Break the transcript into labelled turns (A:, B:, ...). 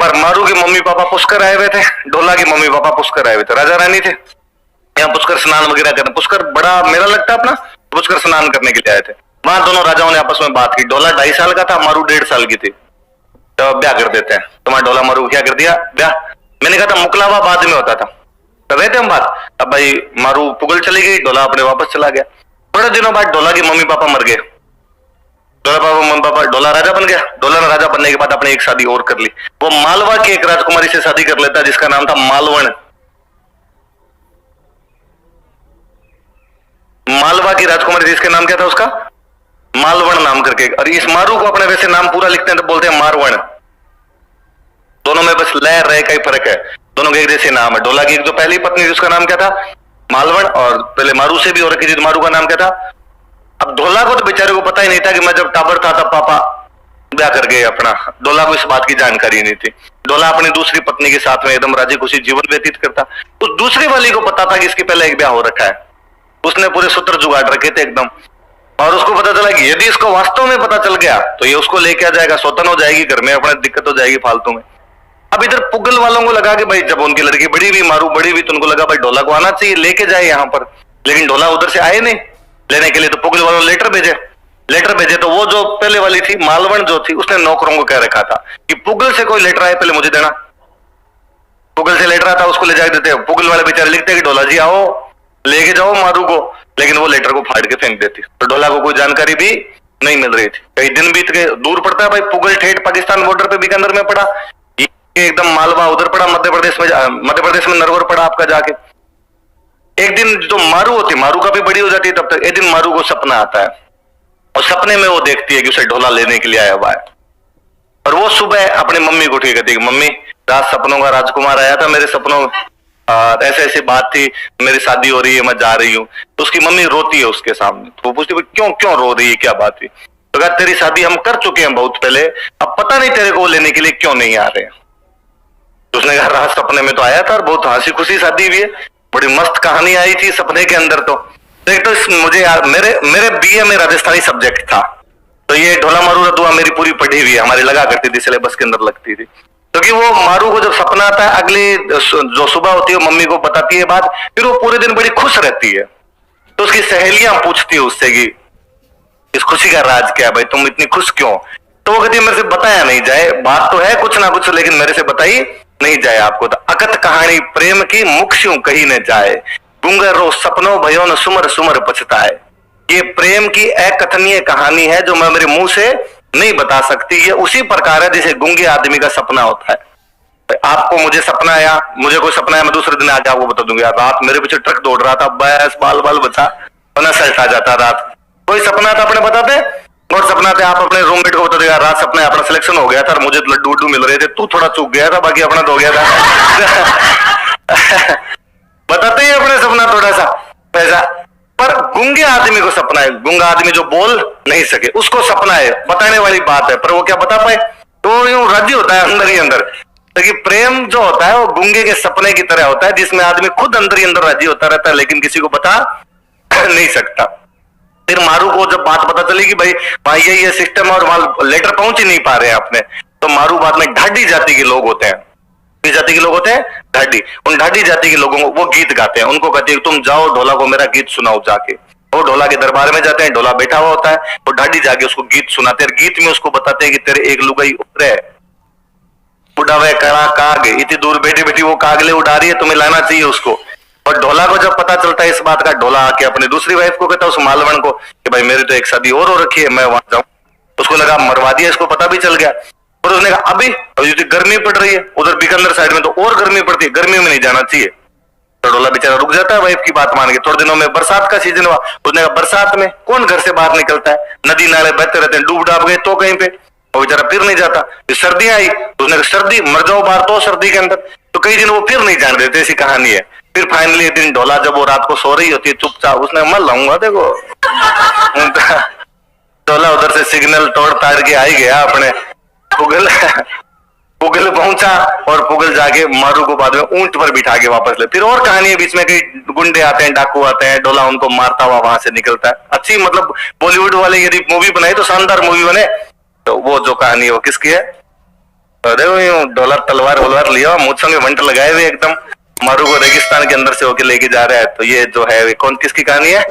A: बार मारू के mummy papa Pushkar आए हुए थे, ढोला के मम्मी पापा पुष्कर आए हुए थे, राजा रानी थे यहाँ पुष्कर स्नान वगैरह करने। पुष्कर बड़ा मेला लगता है अपना, पुष्कर स्नान करने के लिए आए थे। वहां दोनों राजाओं ने आपस में बात की। ढोला 2.5 साल का था, मारू 1.5 साल की थी। तो ब्याह कर देते हैं। तुम्हारा ढोला मारू क्या कर दिया ब्याह। मैंने कहा था मुकलावा बाद में होता था, कर रहे थे हम बात। अब भाई मारू पुगल चली गई, ढोला अपने वापस चला गया। थोड़े दिनों बाद ढोला के मम्मी पापा मर गए। ढोला राजा बन गया। ढोला ने राजा बनने के बाद अपने एक शादी और कर ली। वो मालवा की एक राजकुमारी से शादी कर लेता जिसका नाम था मालवण। मालवा की राजकुमारी जिसके नाम क्या था उसका मालवण नाम करके। और इस मारू को अपने वैसे नाम पूरा लिखते हैं तो बोलते हैं मारवण। दोनों में बस लय रह का ही फर्क है, दोनों के एक जैसे नाम है। ढोला की एक जो पहली पत्नी थी उसका नाम क्या था मालवण, और पहले मारू से भी और रखी थी, मारू का नाम क्या था। अब ढोला को तो बेचारे को पता ही नहीं था कि मैं जब टाबर था तब पापा ब्याह कर गए अपना। ढोला को इस बात की जानकारी नहीं थी। ढोला अपनी दूसरी पत्नी के साथ में एकदम राजी खुशी जीवन व्यतीत करता। उस दूसरी वाली को पता था कि इसके पहले एक ब्याह हो रखा है। उसने पूरे सूत्र जुगाड़ रखे थे एकदम, और उसको पता चला कि यदि इसको वास्तव में पता चल गया तो ये उसको लेके आ जाएगा, स्वतंत्र हो जाएगी, घर में अपने दिक्कत हो जाएगी फालतू में। अब इधर पुगल वालों को लगा कि भाई जब उनकी लड़की बड़ी हुई, मारू बड़ी हुई, तो उनको लगा भाई ढोला को आना चाहिए, लेके जाए यहाँ पर। लेकिन ढोला उधर से आए नहीं लेने के लिए। तो पुगल वालों ने लेटर भेजे तो वो जो पहले वाली थी मालवण जो थी उसने नौकरों को कह रखा था कि पुगल से कोई लेटर आए पहले मुझे देना। पुगल से लेटर आता उसको ले जाके देते। पुगल वाले बेचारे लिखते कि ढोला जी आओ लेके जाओ मारू को, लेकिन वो लेटर को फाड़ के फेंक देती। तो ढोला को कोई जानकारी भी नहीं मिल रही थी। कई दिन बीत गए, दूर पड़ता है भाई पुगल, ठेठ पाकिस्तान बॉर्डर पे बीकानेर में पड़ा, एकदम मालवा उधर पड़ा, मध्य प्रदेश में नरवर पड़ा आपका जाके। एक दिन जो मारू होती, मारू का भी बड़ी हो जाती है तब तक, एक दिन मारू को सपना आता है और सपने में वो देखती है कि उसे ढोला लेने के लिए आया हुआ है। और वो सुबह अपनी मम्मी को उठी कहती है मम्मी रात सपनों का राजकुमार आया था मेरे सपनों में, ऐसे ऐसी बात थी, मेरी शादी हो रही है, मैं जा रही हूँ। तो उसकी मम्मी रोती है उसके सामने। तो वो पूछती है क्यों क्यों रो रही है, क्या बात थी। तो कहा तेरी शादी हम कर चुके हैं बहुत पहले, अब पता नहीं तेरे को लेने के लिए क्यों नहीं आ रहे। तो उसने कहा रात सपने में तो आया था और बहुत हंसी खुशी शादी हुई है, बड़ी मस्त कहानी आई थी सपने के अंदर। तो एक तो मुझे यार मेरे बीए में राजस्थानी सब्जेक्ट था, तो ये ढोला मारू रदुआ मेरी पूरी पढ़ी हुई है, हमारी लगा करती थी, सिलेबस के अंदर लगती थी। क्योंकि वो मारू को जब सपना आता है अगली जो सुबह होती है मम्मी को बताती है बात, फिर वो पूरे दिन बड़ी खुश रहती है। तो उसकी सहेलियां पूछती है उससे कि इस खुशी का राज क्या है भाई, तुम इतनी खुश क्यों। तो वो कहती है मेरे से बताया नहीं जाए, बात तो है कुछ ना कुछ लेकिन मेरे से बताई नहीं जाए आपको। तो अकत कहानी प्रेम की मुक्ष्यों कही न जाए, गुंगर रो सपनों भयो न सुमर सुमर पछताए। ये प्रेम की अकथनीय कहानी है जो मैं मेरे मुंह से नहीं बता सकती। ये उसी प्रकार है जैसे गूंगे आदमी का सपना होता है। आपको मुझे सपना आया, मुझे कोई सपना है, मैं दूसरे दिन आके आपको बता दूंगा यार रात मेरे पीछे ट्रक दौड़ रहा था, बस बाल बाल बचा वरना सल्टा जाता रात। कोई सपना था अपने बताते, और सपना थे आप अपने रूममेट को बता देगा रात सपना अपना सिलेक्शन हो गया था और मुझे लड्डू उड्डू मिल रहे थे, तू थोड़ा चूक गया था बाकी अपना तो हो गया था। बताते ही अपने सपना थोड़ा सा ऐसा। पर गूंगे आदमी को सपना है, गूंगा आदमी जो बोल नहीं सके उसको सपना है, बताने वाली बात है, पर वो क्या बता पाए तो यूं राजी होता है अंदर ही अंदर। लेकिन प्रेम जो होता है वो गूंगे के सपने की तरह होता है जिसमें आदमी खुद अंदर ही अंदर राजी होता रहता है लेकिन किसी को बता नहीं सकता। फिर मारू को जब बात पता चली कि भाई ये सिस्टम और वहां लेटर पहुंच ही नहीं पा रहे हैं अपने, तो मारू बाद में ढाडी जाति के लोग होते हैं। किस जाति के लोग होते हैं ढाडी। उन ढाडी जाति के लोगों को वो गीत गाते हैं, उनको कहते हैं तुम जाओ ढोला को मेरा गीत सुनाओ जाके। वो ढोला के दरबार में जाते हैं, ढोला बैठा हुआ होता है, वो ढाडी जाके उसको गीत सुनाते हैं। गीत में उसको बताते हैं कि तेरे एक लुगाई उतरे उड़ावे कड़ा काग, इतनी दूर बैठी बैठी वो कागले उड़ा रही है, तुम्हें लाना चाहिए उसको। और ढोला को जब पता चलता है इस बात का, ढोला आके अपनी दूसरी वाइफ को कहता है उस मालवण को कि भाई मेरी तो एक शादी और हो रखी है, मैं वहां जाऊं। उसको लगा मरवा दिया, इसको पता भी चल गया। और उसने कहा अभी गर्मी पड़ रही है उधर बीकानेर साइड में, तो और गर्मी पड़ती है, गर्मी में नहीं जाना चाहिए। तो ढोला बेचारा रुक जाता है वाइफ की बात मान के। थोड़े दिनों में बरसात का सीजन हुआ, उसने कहा बरसात में कौन घर से बाहर निकलता है, नदी नाले बहते रहते हैं, डूब डाब गए तो कहीं पे, और बेचारा फिर नहीं जाता। फिर सर्दी आई, उसने कहा सर्दी मर जाओ बाहर तो सर्दी के अंदर, तो कई दिन वो फिर नहीं जान देते, ऐसी कहानी है। फिर फाइनली एक दिन ढोला जब वो रात को सो रही होती है चुपचाप, उसने मर लाऊंगा देखो। ढोला उधर से सिग्नल तोड़ ताड़ के आई गया अपने पुगल पहुंचा, और पुगल जाके मारू को बाद में ऊंट पर बिठा के वापस ले। फिर और कहानी है बीच में, कई गुंडे आते हैं, डाकू आते हैं, ढोला उनको मारता हुआ वहां से निकलता है। अच्छी मतलब बॉलीवुड वाले यदि मूवी बनाई तो शानदार मूवी बने। तो वो जो कहानी है वो किसकी है, देखो यूं डॉलर तलवार वलवार लिया मुझ संगे वंट लगाए हुए एकदम मारू को रेगिस्तान के अंदर से होके लेके जा रहा है। तो ये जो है कौन किसकी कहानी है?